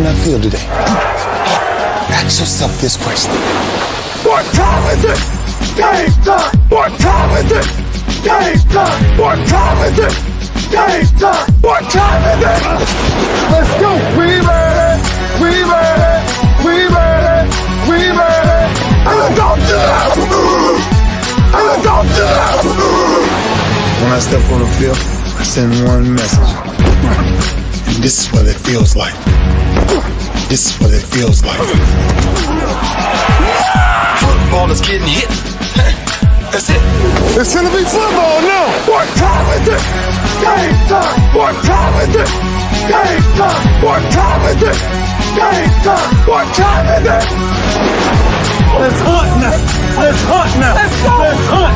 not feel today? Ask yourself this question. What time is it? Game time! What time is it? Game time! What time is it? Game time! What time is it? Let's go! We ready! We ready! We ready! We ready! And don't do that! And don't do that! When I step on the field, I send one message. And this is what it feels like. This is what it feels like. Football is getting hit. That's it. It's gonna be football now! What time is it? Game time! What time is it? Game time! What time is it? Game time! What time is it? Let's hunt now! Let's hunt now! Let's go! Let's hunt!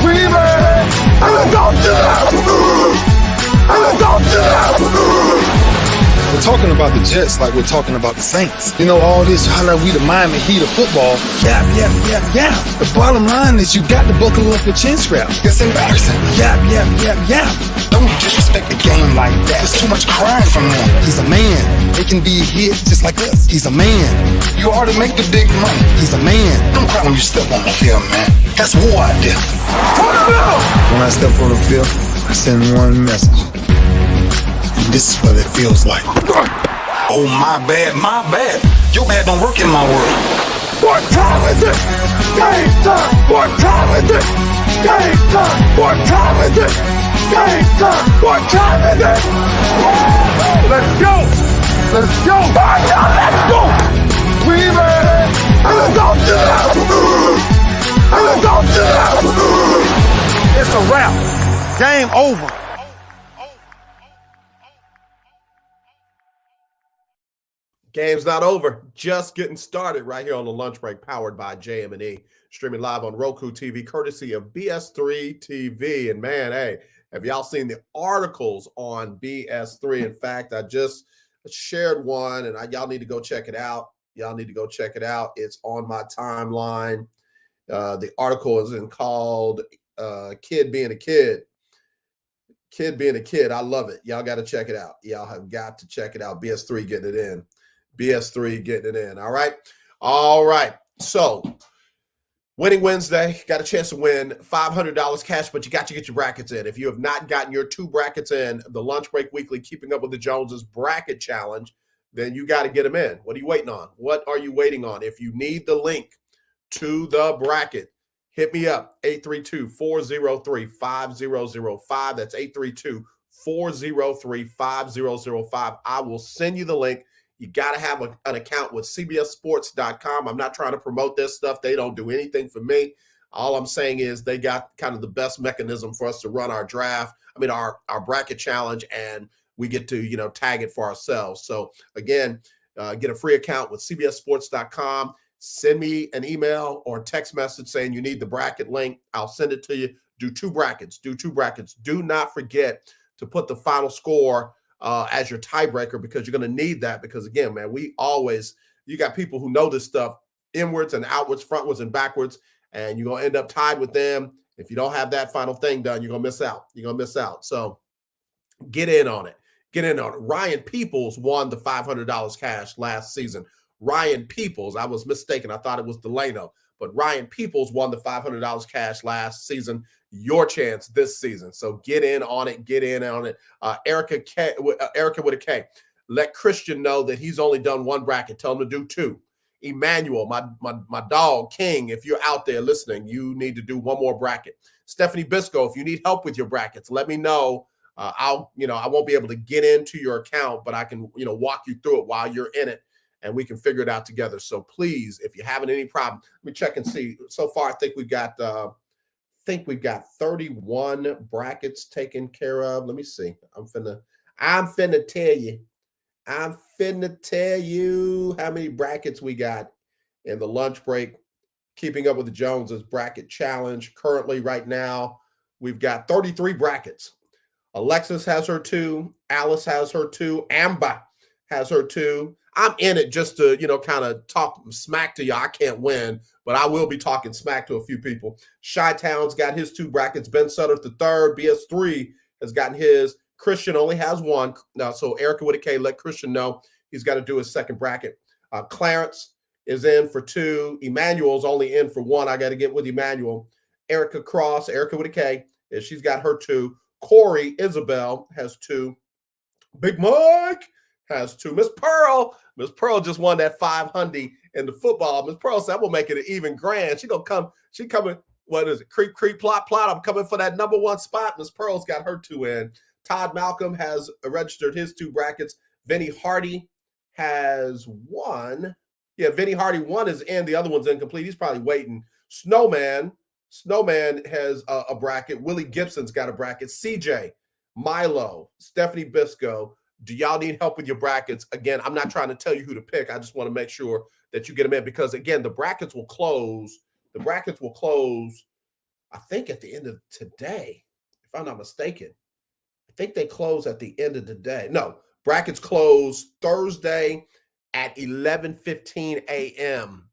We ready! And let's go do that! And let's go do that! We're talking about the Jets like we're talking about the Saints. You know, all this, how like we the Miami Heat of football. Yeah. The bottom line is you got to buckle up your chin strap. It's embarrassing. Yeah. Don't disrespect the game like that. There's too much crying from them. He's a man. They can be hit just like us. He's a man. You already make the big money. He's a man. Don't cry when you step on the field, man. That's war out there. When I step on the field, I send one message. And this is what it feels like. Oh, my bad. Your bad don't work in my world. What time is it? Game time! What time is it? Game time! What time is it? Game time! What time is it? Let's go! Let's go! Let's go! We ready! And let's go do that! And let's go do that! It's a wrap. Game over. Game's not over, just getting started right here on the lunch break, powered by JM&E, streaming live on Roku TV, courtesy of BS3 TV. And man, hey, have y'all seen the articles on BS3? In fact, I just shared one, and y'all need to go check it out. It's on my timeline. The article is called "Kid Being a Kid." Kid being a kid. I love it. Y'all got to check it out. Y'all have got to check it out. BS3 getting it in. BS3 getting it in. All right. So, winning Wednesday, got a chance to win $500 cash, but you got to get your brackets in. If you have not gotten your 2 brackets in, the Lunch Break Weekly Keeping Up with the Joneses bracket challenge, then you got to get them in. What are you waiting on? If you need the link to the bracket, hit me up, 832-403-5005. That's 832-403-5005. I will send you the link. You got to have an account with CBSSports.com. I'm not trying to promote this stuff. They don't do anything for me. All I'm saying is they got kind of the best mechanism for us to run our bracket challenge, and we get to, tag it for ourselves. So again, get a free account with CBSSports.com. Send me an email or text message saying you need the bracket link. I'll send it to you. Do 2 brackets. Do not forget to put the final score as your tiebreaker, because you're going to need that, because again, man, you got people who know this stuff inwards and outwards, frontwards and backwards, and you're going to end up tied with them. If you don't have that final thing done, you're going to miss out. So get in on it. Ryan Peoples won the $500 cash last season. Ryan Peoples, I was mistaken. I thought it was Delano, but Ryan Peoples won the $500 cash last season. Your chance this season. So get in on it. Erica with a K. Let Christian know that he's only done 1 bracket. Tell him to do 2. Emmanuel, my dog, King, if you're out there listening, you need to do 1 more bracket. Stephanie Bisco, if you need help with your brackets, let me know. I won't be able to get into your account, but I can, walk you through it while you're in it, and we can figure it out together. So please, if you're having any problem, let me check and see. So far, I think we've got 31 brackets taken care of. Let me see. I'm finna tell you how many brackets we got in the lunch break. Keeping Up with the Joneses bracket challenge. Currently, right now, we've got 33 brackets. Alexis has her 2. Alice has her 2. Amber has her 2. I'm in it just to, kind of talk smack to you. I can't win, but I will be talking smack to a few people. Chi-Town's got his 2 brackets. Ben Sutter the third. BS3 has gotten his. Christian only has 1. Now, so Erica with a K, let Christian know He's got to do his second bracket. Clarence is in for 2. Emmanuel's only in for 1. I got to get with Emmanuel. Erica Cross, Erica with a K, she's got her 2. Corey Isabel has 2. Big Mike has 2. Miss Pearl just won that 500 in the football. Miss Pearl said, I'm going to make it an even grand. She coming, what is it? Creep, plot. I'm coming for that number 1 spot. Miss Pearl's got her 2 in. Todd Malcolm has registered his 2 brackets. Vinny Hardy has 1. Yeah, Vinny Hardy 1 is in. The other one's incomplete. He's probably waiting. Snowman has a bracket. Willie Gibson's got a bracket. CJ, Milo, Stephanie Bisco. Do y'all need help with your brackets? Again, I'm not trying to tell you who to pick. I just want to make sure that you get them in because, again, the brackets will close. I think, at the end of today, if I'm not mistaken. I think they close at the end of the day. No, brackets close Thursday at 11:15 a.m.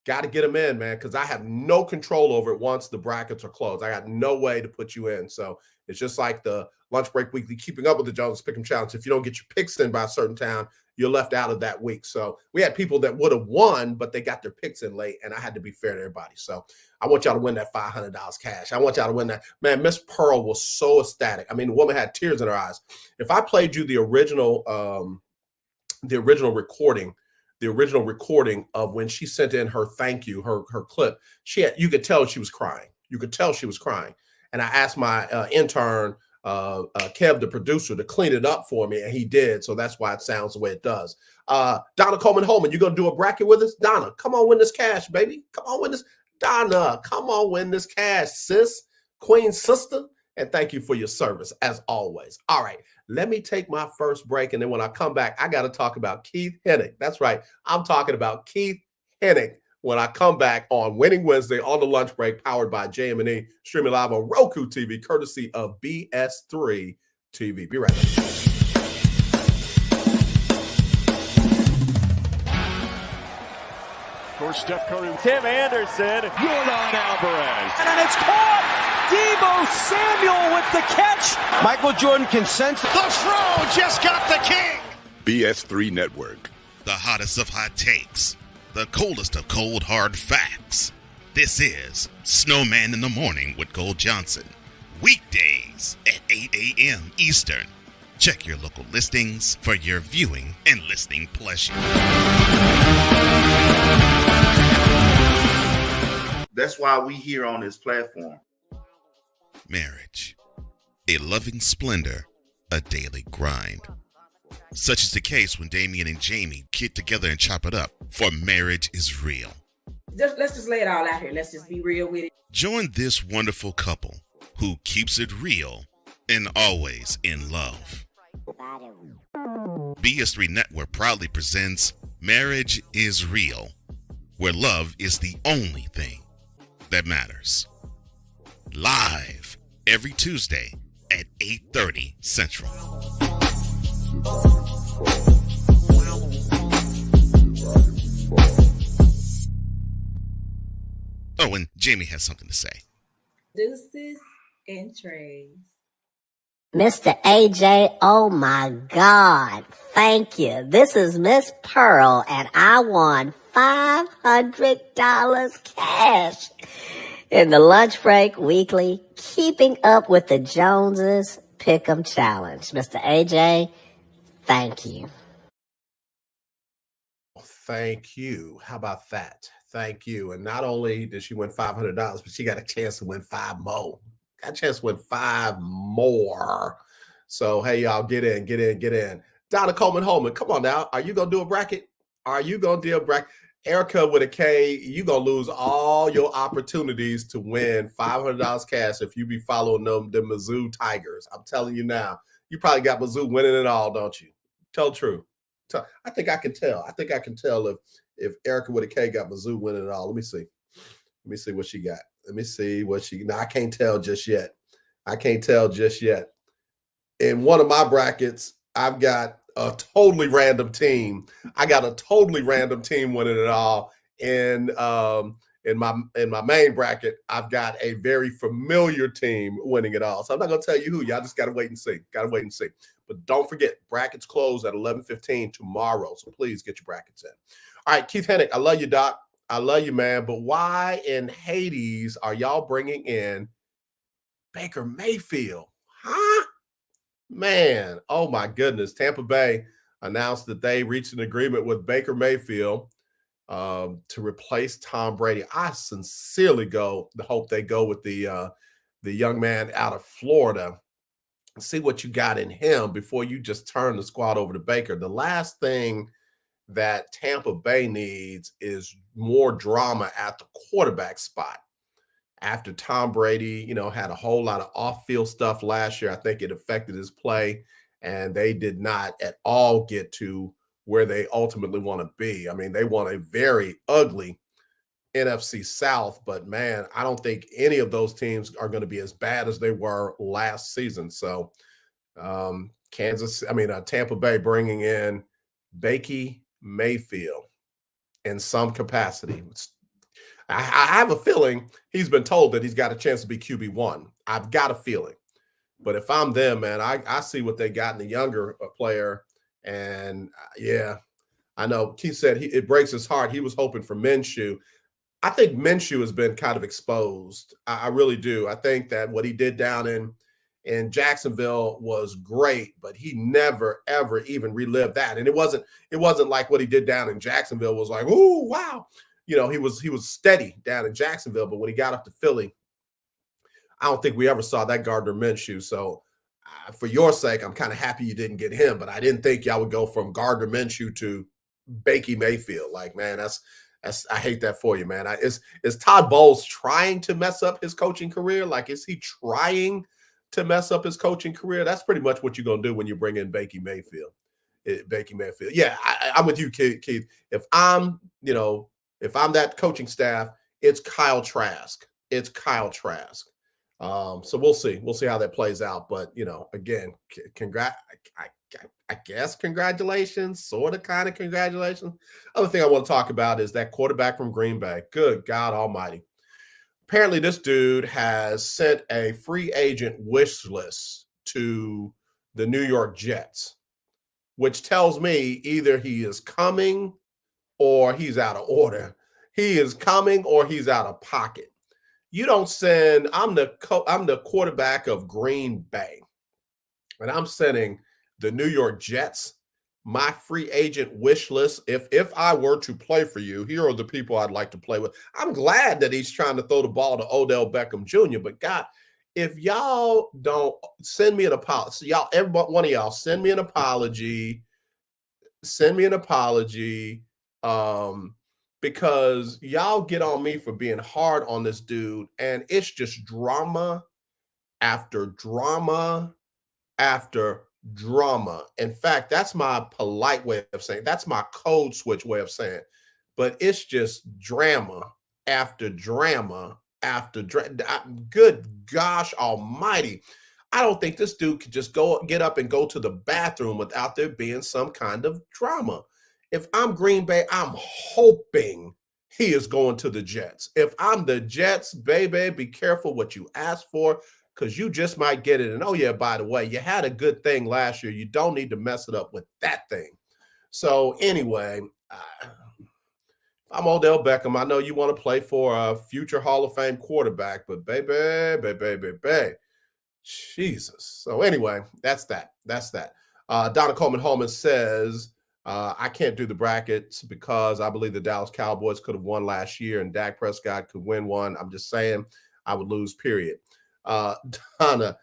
Got to get them in, man, because I have no control over it once the brackets are closed. I got no way to put you in. So it's just like the Lunch Break Weekly Keeping Up with the Jones Pick'em Challenge. If you don't get your picks in by a certain time, you're left out of that week. So we had people that would have won, but they got their picks in late, and I had to be fair to everybody. So I want y'all to win that $500 cash. I want y'all to win that. Man, Miss Pearl was so ecstatic. I mean, the woman had tears in her eyes. If I played you the original recording of when she sent in her thank you, her clip, you could tell she was crying. And I asked my intern, Kev, the producer, to clean it up for me, and he did. So that's why it sounds the way it does. Donna Coleman-Holman, you gonna do a bracket with us? Donna, come on, win this cash, baby. Come on, win this. Donna, come on, win this cash, sis, queen sister. And thank you for your service, as always. All right, let me take my first break, and then when I come back, I got to talk about Keith Hennick. That's right, I'm talking about Keith Hennick when I come back on Winning Wednesday on the Lunch Break, powered by JM&E, streaming live on Roku TV, courtesy of BS3 TV. Be right back. Of course, Steph Curry, Tim Anderson, Jordan Alvarez, and it's caught. Debo Samuel with the catch. Michael Jordan consents. The throw just got the king. BS3 Network. The hottest of hot takes. The coldest of cold hard facts. This is Snowman in the Morning with Cole Johnson. Weekdays at 8 a.m. Eastern. Check your local listings for your viewing and listening pleasure. That's why we here on this platform. Marriage. A loving splendor, a daily grind. Such is the case when Damien and Jamie get together and chop it up, for marriage is real. Let's just lay it all out here. Let's just be real with it. Join this wonderful couple who keeps it real and always in love. BS3 Network proudly presents Marriage is Real, where love is the only thing that matters. Live every Tuesday at 8:30 Central. Oh, and Jamie has something to say. Deuces and trays. Mr. AJ, oh my God, thank you. This is Miss Pearl, and I won $500 cash in the Lunch Break Weekly Keeping Up with the Joneses Pick'em Challenge. Mr. AJ, thank you. Thank you. How about that? Thank you. And not only did she win $500, but she got a chance to win 5 more. Got a chance to win 5 more. So, hey, y'all, get in. Donna Coleman-Holman, come on now. Are you going to do a bracket? Erica with a K, you're going to lose all your opportunities to win $500 cash if you be following the Mizzou Tigers. I'm telling you now. You probably got Mizzou winning it all, don't you? Tell the truth. I think I can tell. If Erica with a K got Mizzou winning it all. Let me see what she got. No, I can't tell just yet. In one of my brackets, I've got a totally random team. I got a totally random team winning it all. And in my main bracket, I've got a very familiar team winning it all. So I'm not going to tell you who. Y'all just got to wait and see. Got to wait and see. But don't forget, brackets close at 11:15 tomorrow. So please get your brackets in. All right, Keith Hennick, I love you, Doc. I love you, man. But why in Hades are y'all bringing in Baker Mayfield? Huh? Man, oh my goodness. Tampa Bay announced that they reached an agreement with Baker Mayfield to replace Tom Brady. I sincerely hope they go with the young man out of Florida. See what you got in him before you just turn the squad over to Baker. The last thing that Tampa Bay needs is more drama at the quarterback spot. After Tom Brady, had a whole lot of off-field stuff last year, I think it affected his play, and they did not at all get to where they ultimately want to be. I mean, they want a very ugly NFC South, but man, I don't think any of those teams are going to be as bad as they were last season. So Tampa Bay bringing in Baker Mayfield in some capacity. I have a feeling he's been told that he's got a chance to be QB1. I've got a feeling. But if I'm them, man, I see what they got in the younger player. And yeah, I know Keith said it breaks his heart. He was hoping for Minshew. I think Minshew has been kind of exposed. I really do. I think that what he did down in Jacksonville was great, but he never, ever even relived that. And it wasn't like what he did down in Jacksonville was like, ooh, wow. He was steady down in Jacksonville, but when he got up to Philly, I don't think we ever saw that Gardner Minshew. So for your sake, I'm kind of happy you didn't get him, but I didn't think y'all would go from Gardner Minshew to Baker Mayfield. Like, man, I hate that for you, man. Is Todd Bowles trying to mess up his coaching career? Like, is he trying to mess up his coaching career? That's pretty much what you're going to do when you bring in Baker Mayfield. Yeah, I'm with you, Keith. If I'm that coaching staff, it's Kyle Trask. So we'll see. We'll see how that plays out. But, again, I guess congratulations, sort of, kind of congratulations. Other thing I want to talk about is that quarterback from Green Bay. Good God almighty. Apparently this dude has sent a free agent wish list to the New York Jets, which tells me either he is coming or he's out of order. He is coming or he's out of pocket. You don't send, I'm the quarterback of Green Bay, and I'm sending the New York Jets my free agent wish list. If I were to play for you, here are the people I'd like to play with. I'm glad that he's trying to throw the ball to Odell Beckham Jr., but God, if y'all don't send me an apology, every one of y'all send me an apology. Because y'all get on me for being hard on this dude, and it's just drama after drama after drama. In fact, that's my polite way of saying, that's my code switch way of saying, but it's just drama after drama after drama. Good gosh almighty. I don't think this dude could just get up and go to the bathroom without there being some kind of drama. If I'm Green Bay, I'm hoping he is going to the Jets. If I'm the Jets, baby, be careful what you ask for, because you just might get it. And oh yeah, by the way, you had a good thing last year. You don't need to mess it up with that thing. So anyway, if I'm Odell Beckham, I know you want to play for a future Hall of Fame quarterback, but baby, Jesus. So anyway, that's that. Donna Coleman Holman says, I can't do the brackets because I believe the Dallas Cowboys could have won last year and Dak Prescott could win one. I'm just saying I would lose, period. Donna,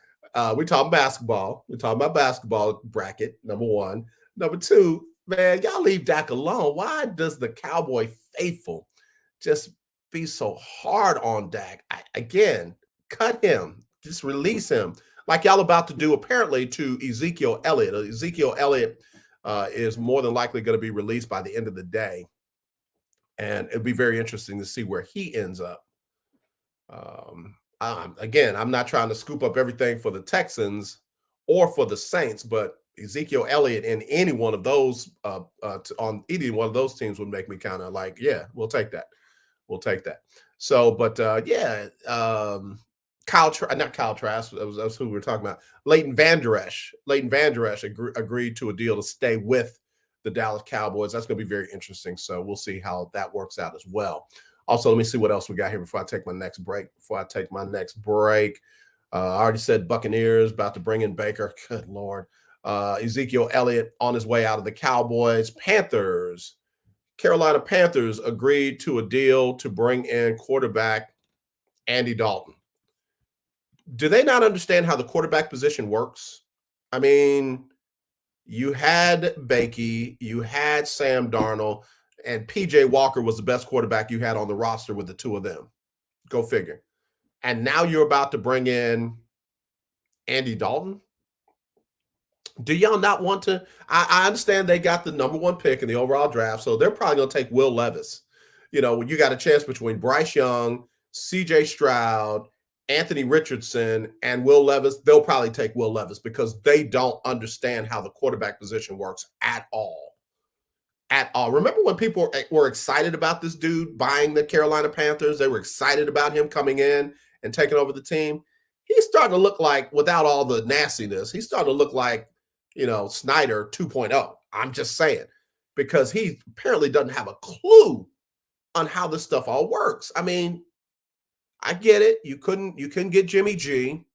we talking basketball. We're talking about basketball bracket, number one. Number two, man, y'all leave Dak alone. Why does the Cowboy faithful just be so hard on Dak? Again, cut him. Just release him. Like y'all about to do apparently to Ezekiel Elliott. Ezekiel Elliott is more than likely going to be released by the end of the day. And it'd be very interesting to see where he ends up. Again, I'm not trying to scoop up everything for the Texans or for the Saints, but Ezekiel Elliott in any one of those on either one of those teams would make me kind of like, yeah, we'll take that. So, but yeah, not Kyle Trask. That was who we were talking about. Leighton Vander Esch. Leighton Vander Esch agreed to a deal to stay with the Dallas Cowboys. That's going to be very interesting. So we'll see how that works out as well. Also, let me see what else we got here before I take my next break. I already said Buccaneers about to bring in Baker. Good Lord. Ezekiel Elliott on his way out of the Cowboys. Carolina Panthers agreed to a deal to bring in quarterback Andy Dalton. Do they not understand how the quarterback position works? I mean, you had Bakey, you had Sam Darnold, and PJ Walker was the best quarterback you had on the roster with the two of them. Go figure. And now you're about to bring in Andy Dalton. Do y'all not want to? I understand they got the number 1 pick in the overall draft, so they're probably going to take Will Levis. When you got a chance between Bryce Young, CJ Stroud, Anthony Richardson, and Will Levis, they'll probably take Will Levis because they don't understand how the quarterback position works at all. At all. Remember when people were excited about this dude buying the Carolina Panthers? They were excited about him coming in and taking over the team. He's starting to look like, without all the nastiness, he's starting to look like, Snyder 2.0. I'm just saying, because he apparently doesn't have a clue on how this stuff all works. I mean, I get it. You couldn't get Jimmy G,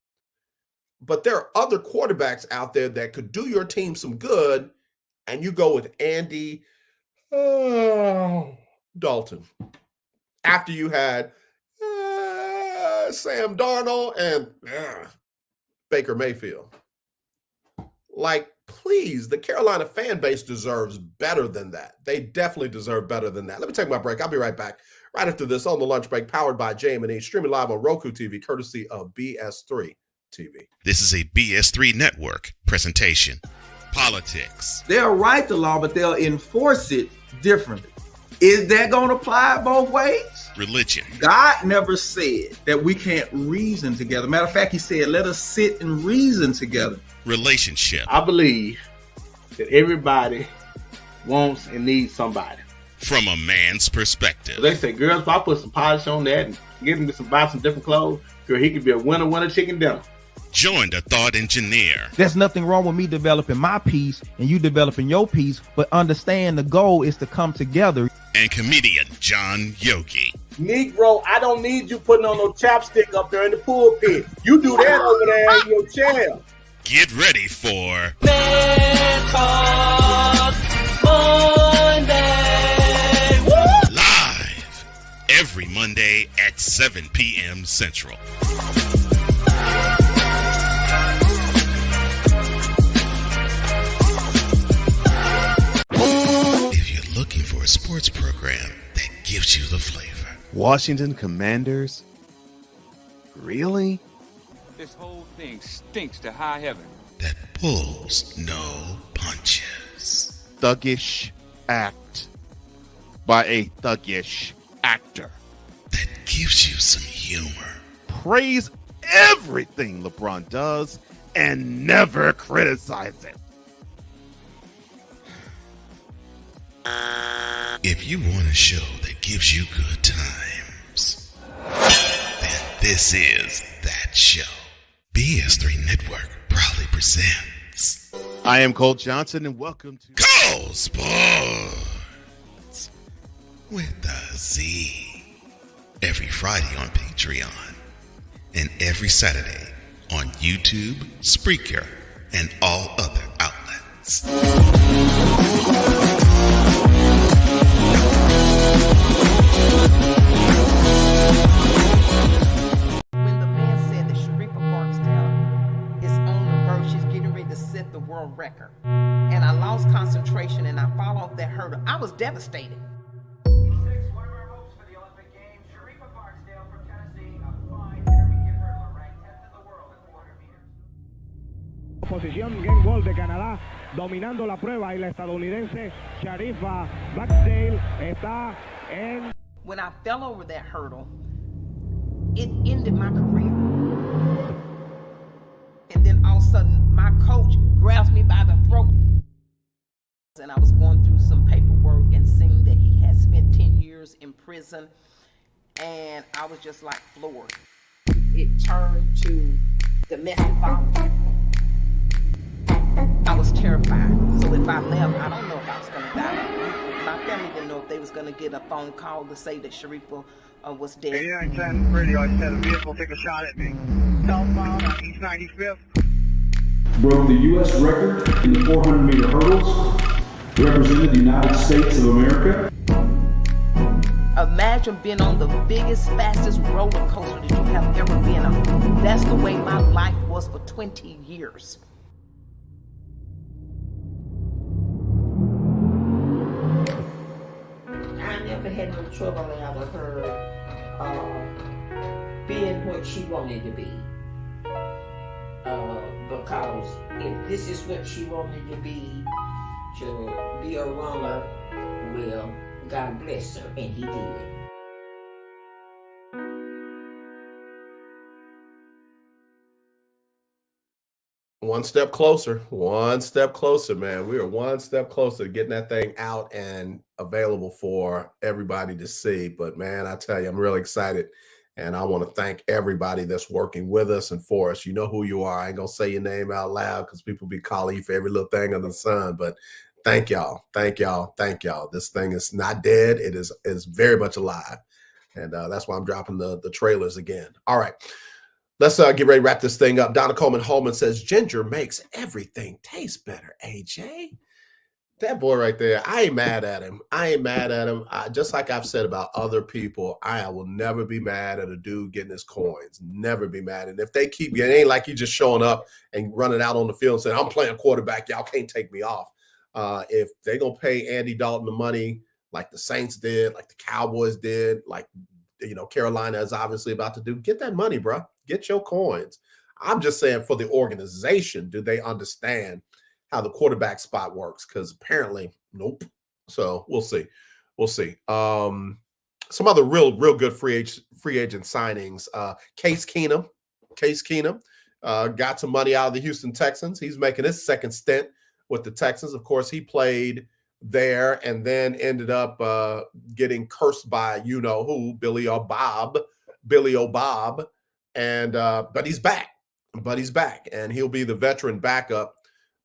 but there are other quarterbacks out there that could do your team some good, and you go with Andy Dalton after you had Sam Darnold and Baker Mayfield. Like, please, the Carolina fan base deserves better than that. They definitely deserve better than that. Let me take my break. I'll be right back right after this on the lunch break, powered by JM&E, streaming live on Roku TV, courtesy of BS3 TV. This is a BS3 network presentation. Politics. They'll write the law, but they'll enforce it differently. Is that going to apply both ways? Religion. God never said that we can't reason together. Matter of fact, he said, let us sit and reason together. Relationship. I believe that everybody wants and needs somebody. From a man's perspective. They say, girls, if I put some polish on that and get him to buy some different clothes, girl, he could be a winner chicken dinner. Join the thought engineer. There's nothing wrong with me developing my piece and you developing your piece, but understand the goal is to come together. And comedian John Yogi. Negro, I don't need you putting on no chapstick up there in the pulpit. You do that over there in your chair. Get ready for Man Talk Monday. Woo! Live every Monday at 7 p.m. Central. If you're looking for a sports program that gives you the flavor. Washington Commanders? Really? This whole thing stinks to high heaven. That pulls no punches. Thuggish act by a thuggish actor. That gives you some humor. Praise everything LeBron does and never criticize it. If you want a show that gives you good times, then this is that show. BS3 Network proudly presents. I am Cole Johnson, and welcome to Cole Sports with a Z. Every Friday on Patreon and every Saturday on YouTube, Spreaker, and all other outlets. When the man said that Sharifa Barksdale is on the verge, she's getting ready to set the world record. And I lost concentration and I fall off that hurdle. I was devastated. Posición game ball de Canadá, dominando la prueba y la estadounidense Sharifa Barksdale está en. When I fell over that hurdle, it ended my career. And then all of a sudden, my coach grabs me by the throat. And I was going through some paperwork and seeing that he had spent 10 years in prison. and I was just like floored. It turned to domestic violence. I was terrified. So if I left, I don't know if I was going to die. My family didn't know if they was going to get a phone call to say that Sharifa was dead. 8910 radio, I said a vehicle took a shot at me. Southbound on East 95th. Broke the U.S. record in the 400-meter hurdles. Represented the United States of America. Imagine being on the biggest, fastest roller coaster that you have ever been on. That's the way my life was for 20 years. I never had no trouble out of her being what she wanted to be. Because if this is what she wanted to be a runner, well, God bless her, and he did. One step closer, man. We are one step closer to getting that thing out and available for everybody to see. But man, I tell you, I'm really excited. And I want to thank everybody that's working with us and for us. You know who you are. I ain't going to say your name out loud because people be calling you for every little thing under the sun. But thank y'all. Thank y'all. Thank y'all. This thing is not dead. It is very much alive. And that's why I'm dropping the trailers again. All right. Let's get ready to wrap this thing up. Donna Coleman Holman says, ginger makes everything taste better, AJ. That boy right there, I ain't mad at him. Just like I've said about other people, I will never be mad at a dude getting his coins. Never be mad. And if they keep you, it ain't like you just showing up and running out on the field and saying, I'm playing quarterback. Y'all can't take me off. If they're going to pay Andy Dalton the money like the Saints did, like the Cowboys did, like, Carolina is obviously about to do, get that money, bro. Get your coins. I'm just saying for the organization, do they understand how the quarterback spot works? Because apparently, nope. So we'll see. Some other real good free agent signings. Case Keenum got some money out of the Houston Texans. He's making his second stint with the Texans. Of course, he played there and then ended up getting cursed by who, Billy O. Bob. And but he's back. And he'll be the veteran backup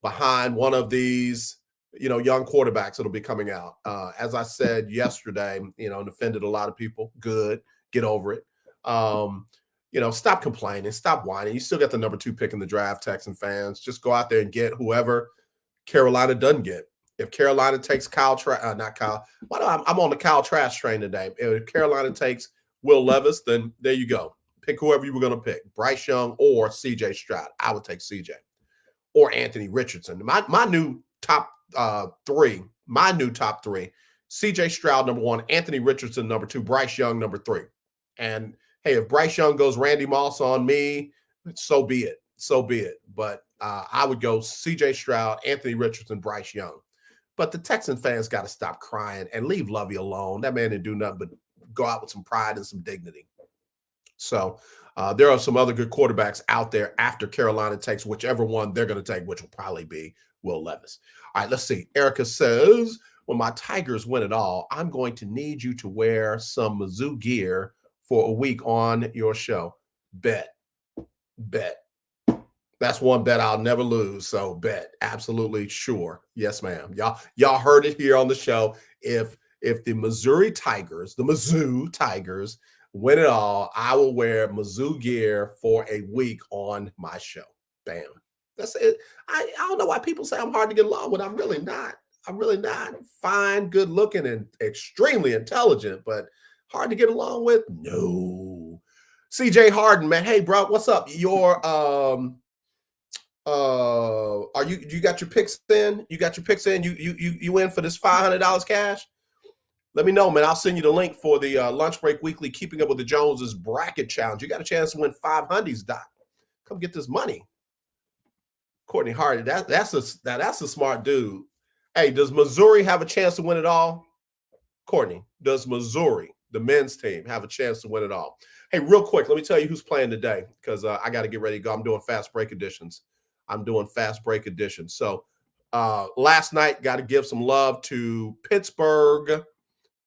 behind one of these, young quarterbacks that'll be coming out. As I said yesterday, and offended a lot of people. Good. Get over it. Stop complaining. Stop whining. You still got the number 2 pick in the draft, Texan fans. Just go out there and get whoever Carolina doesn't get. If Carolina takes I'm on the Kyle Trask train today. If Carolina takes Will Levis, then there you go. Pick whoever you were going to pick, Bryce Young or C.J. Stroud. I would take C.J. or Anthony Richardson. My new top three, C.J. Stroud, number 1, Anthony Richardson, number 2, Bryce Young, number 3. And, hey, if Bryce Young goes Randy Moss on me, so be it. But I would go C.J. Stroud, Anthony Richardson, Bryce Young. But the Texan fans got to stop crying and leave Lovey alone. That man didn't do nothing but go out with some pride and some dignity. So there are some other good quarterbacks out there after Carolina takes whichever one they're going to take, which will probably be Will Levis. All right, let's see. Erica says, when my Tigers win it all, I'm going to need you to wear some Mizzou gear for a week on your show. Bet. That's one bet I'll never lose. So bet. Absolutely sure. Yes, ma'am. Y'all heard it here on the show. If the Mizzou Tigers win it all, I will wear Mizzou gear for a week on my show. Bam. That's it. I don't know why people say I'm hard to get along with. I'm really not. Fine, good looking, and extremely intelligent, but hard to get along with? No. CJ Harden, man. Hey, bro, what's up? Are you got your picks in? You in for this $500 cash? Let me know, man. I'll send you the link for the Lunch Break Weekly Keeping Up with the Joneses bracket challenge. You got a chance to win $500, Doc. Come get this money. Courtney Hardy, that's a smart dude. Hey, does Missouri have a chance to win it all? Courtney, does Missouri, the men's team, have a chance to win it all? Hey, real quick, let me tell you who's playing today because I got to get ready to go. I'm doing fast break editions. So last night, got to give some love to Pittsburgh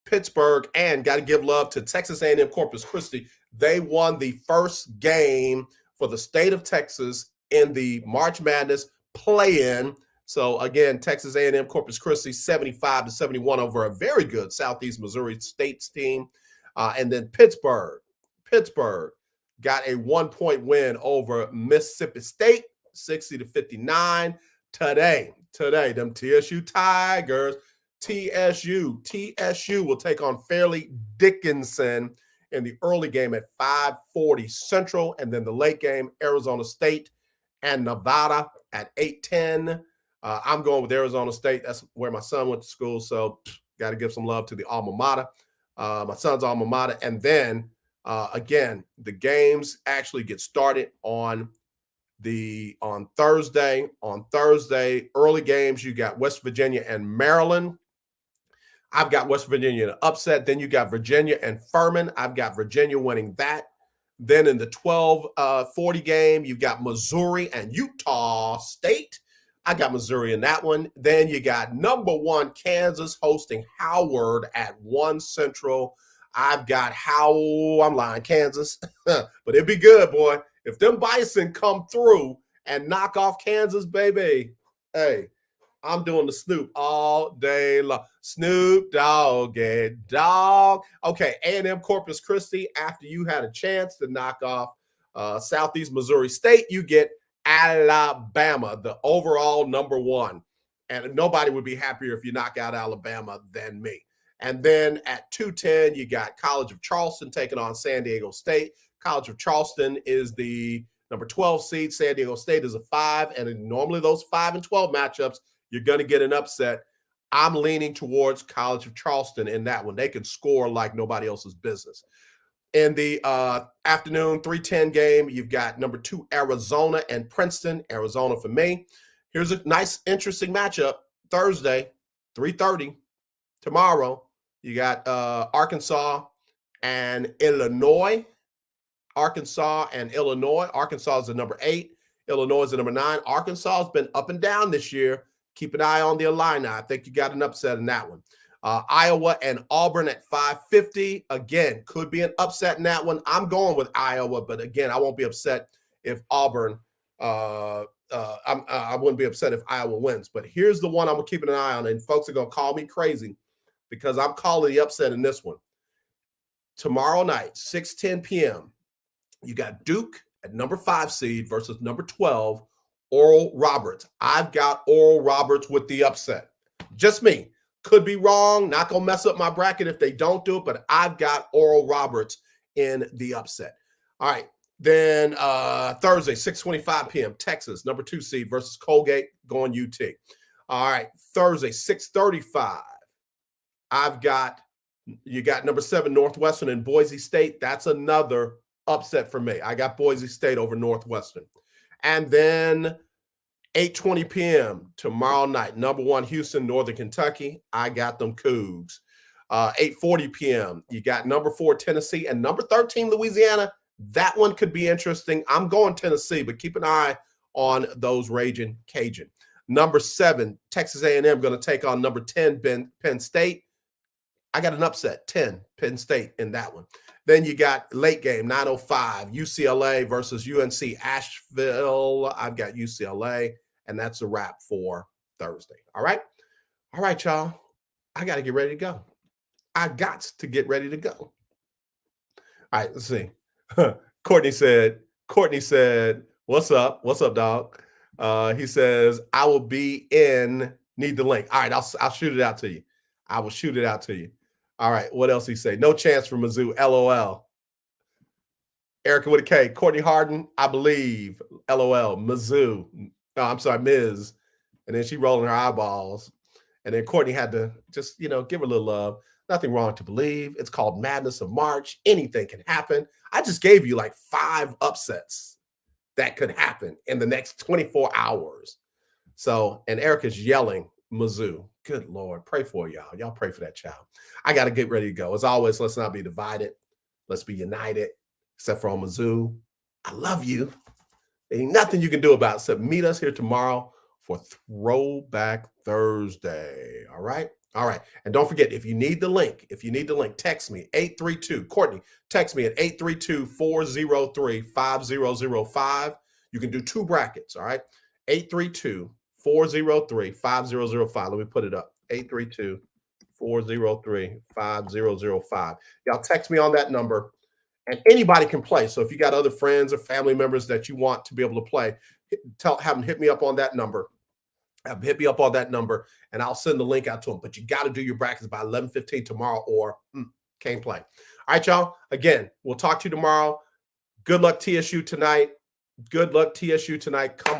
Pittsburgh, and got to give love to Texas A&M Corpus Christi. They won the first game for the state of Texas in the March Madness play-in. So again, Texas A&M Corpus Christi 75-71 over a very good Southeast Missouri State's team. And then Pittsburgh got a 1-point win over Mississippi State, 60-59. Today, them TSU Tigers, TSU will take on Fairleigh Dickinson in the early game at 5:40 Central, and then the late game, Arizona State and Nevada at 8:10. I'm going with Arizona State. That's where my son went to school, so got to give some love to the alma mater, my son's alma mater. And then, again, the games actually get started on Thursday. On Thursday, early games, you got West Virginia and Maryland. I've got West Virginia in an upset. Then you got Virginia and Furman. I've got Virginia winning that. Then in the 12:40 game, you've got Missouri and Utah State. I got Missouri in that one. Then you got number 1 Kansas hosting Howard at 1 Central. I've got I'm lying, Kansas. But it'd be good, boy. If them Bison come through and knock off Kansas, baby, hey, I'm doing the Snoop all day long. Snoop Doggy Dog. Okay, A&M Corpus Christi, after you had a chance to knock off Southeast Missouri State, you get Alabama, the overall number 1. And nobody would be happier if you knock out Alabama than me. And then at 2:10, you got College of Charleston taking on San Diego State. College of Charleston is the number 12 seed. San Diego State is a 5. And normally those 5 and 12 matchups, you're going to get an upset. I'm leaning towards College of Charleston in that one. They can score like nobody else's business. In the afternoon 3:10 game, you've got number 2 Arizona and Princeton. Arizona for me. Here's a nice, interesting matchup. Thursday, 3:30. Tomorrow, you got Arkansas and Illinois. Arkansas and Illinois. Arkansas is the number 8. Illinois is the number 9. Arkansas has been up and down this year. Keep an eye on the Illini. I think you got an upset in that one. Iowa and Auburn at 5:50. Again, could be an upset in that one. I'm going with Iowa, but again, I won't be upset if Auburn. I wouldn't be upset if Iowa wins. But here's the one I'm keeping an eye on, and folks are going to call me crazy because I'm calling the upset in this one. Tomorrow night, 6:10 p.m., you got Duke at number 5 seed versus number 12, Oral Roberts. I've got Oral Roberts with the upset. Just me. Could be wrong. Not going to mess up my bracket if they don't do it, but I've got Oral Roberts in the upset. All right. Then Thursday, 6:25 p.m., Texas, number 2 seed versus Colgate, going UT. All right. Thursday, 6:35. You got number 7, Northwestern and Boise State. That's another upset for me. I got Boise State over Northwestern. And then 8:20 p.m. tomorrow night, number 1 Houston, Northern Kentucky. I got them Cougs. 8:40 p.m. you got number 4 Tennessee and number 13 Louisiana. That one could be interesting. I'm going Tennessee, but keep an eye on those Raging Cajun. Number 7 Texas A&M going to take on number 10 Penn State. I got an upset, 10 Penn State in that one. Then you got late game, 9:05, UCLA versus UNC Asheville. I've got UCLA, and that's a wrap for Thursday. All right, y'all. I got to get ready to go. I got to get ready to go. All right, let's see. Courtney said, what's up? What's up, dog? He says, I will be in, need the link. All right, I'll shoot it out to you. I will shoot it out to you. All right, what else he say? No chance for Mizzou, LOL. Erica with a K. Courtney Harden, I believe, LOL. Mizzou. No, I'm sorry, Ms. And then she rolling her eyeballs. And then Courtney had to just, give her a little love. Nothing wrong to believe. It's called Madness of March. Anything can happen. I just gave you like 5 upsets that could happen in the next 24 hours. So, and Erica's yelling Mizzou. Good Lord. Pray for y'all. Y'all pray for that child. I got to get ready to go. As always, let's not be divided. Let's be united, except for on Mizzou. I love you. There ain't nothing you can do about it except meet us here tomorrow for Throwback Thursday. All right? All right. And don't forget, if you need the link, text me 832. Courtney, text me at 832-403-5005. You can do 2 brackets. All right. 832-403-5005. Let me put it up. 832-403-5005. Y'all text me on that number, and anybody can play. So if you got other friends or family members that you want to be able to play, have them hit me up on that number. Hit me up on that number, and I'll send the link out to them. But you got to do your brackets by 11:15 tomorrow, or can't play. All right, y'all. Again, we'll talk to you tomorrow. Good luck, TSU, tonight. Come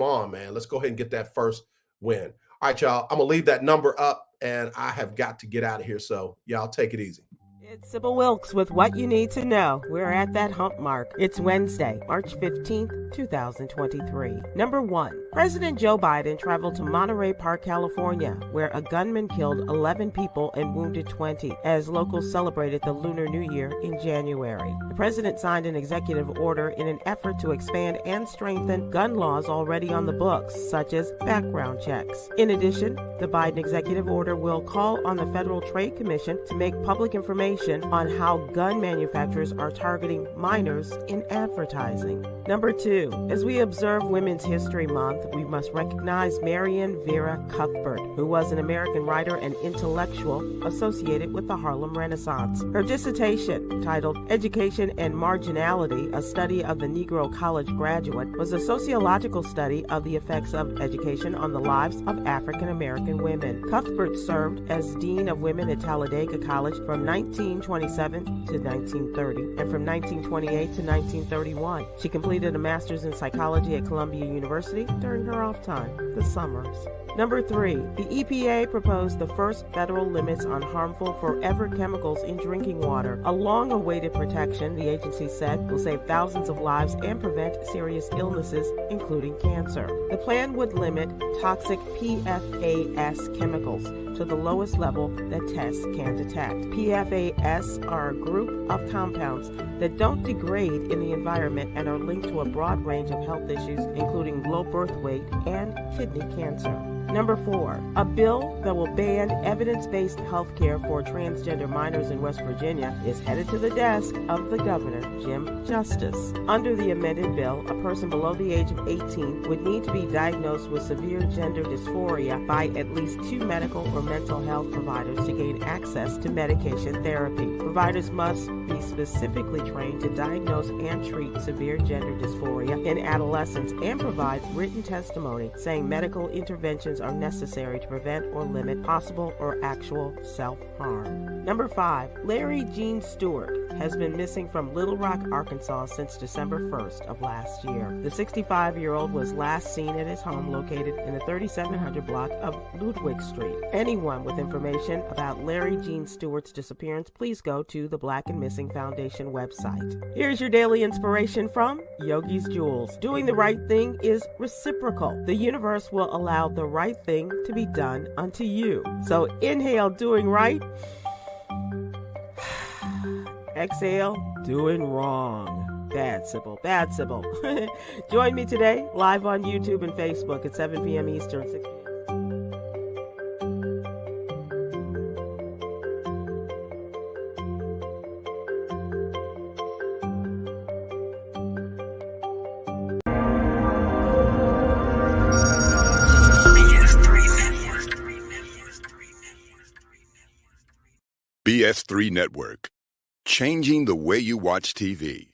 on, man. Let's go ahead and get that first win. All right, y'all. I'm going to leave that number up, and I have got to get out of here. So y'all take it easy. It's Sybil Wilkes with what you need to know. We're at that hump mark. It's Wednesday, March 15th, 2023. Number 1, President Joe Biden traveled to Monterey Park, California, where a gunman killed 11 people and wounded 20 as locals celebrated the Lunar New Year in January. The president signed an executive order in an effort to expand and strengthen gun laws already on the books, such as background checks. In addition, the Biden executive order will call on the Federal Trade Commission to make public information on how gun manufacturers are targeting minors in advertising. Number 2, as we observe Women's History Month, we must recognize Marian Vera Cuthbert, who was an American writer and intellectual associated with the Harlem Renaissance. Her dissertation, titled Education and Marginality, a Study of the Negro College Graduate, was a sociological study of the effects of education on the lives of African American women. Cuthbert served as Dean of Women at Talladega College from 1927 to 1930, and from 1928 to 1931. She completed a master's in psychology at Columbia University during her off time, the summers. Number 3, the EPA proposed the first federal limits on harmful forever chemicals in drinking water. A long-awaited protection, the agency said, will save thousands of lives and prevent serious illnesses, including cancer. The plan would limit toxic PFAS chemicals to the lowest level that tests can detect. PFAS are a group of compounds that don't degrade in the environment and are linked to a broad range of health issues, including low birth weight and kidney cancer. Number 4, a bill that will ban evidence-based health care for transgender minors in West Virginia is headed to the desk of the governor, Jim Justice. Under the amended bill, a person below the age of 18 would need to be diagnosed with severe gender dysphoria by at least 2 medical or mental health providers to gain access to medication therapy. Providers must be specifically trained to diagnose and treat severe gender dysphoria in adolescents and provide written testimony saying medical interventions are necessary to prevent or limit possible or actual self-harm. Number 5, Larry Gene Stewart has been missing from Little Rock, Arkansas since December 1st of last year. The 65-year-old was last seen at his home located in the 3700 block of Ludwig Street. Anyone with information about Larry Gene Stewart's disappearance, please go to the Black and Missing Foundation website. Here's your daily inspiration from Yogi's Jewels. Doing the right thing is reciprocal. The universe will allow the right thing to be done unto you. So inhale, doing right. Exhale, doing wrong. Bad Sybil, bad Sybil. Join me today live on YouTube and Facebook at 7 p.m. Eastern, 6 p.m. BS3 Network. Changing the way you watch TV.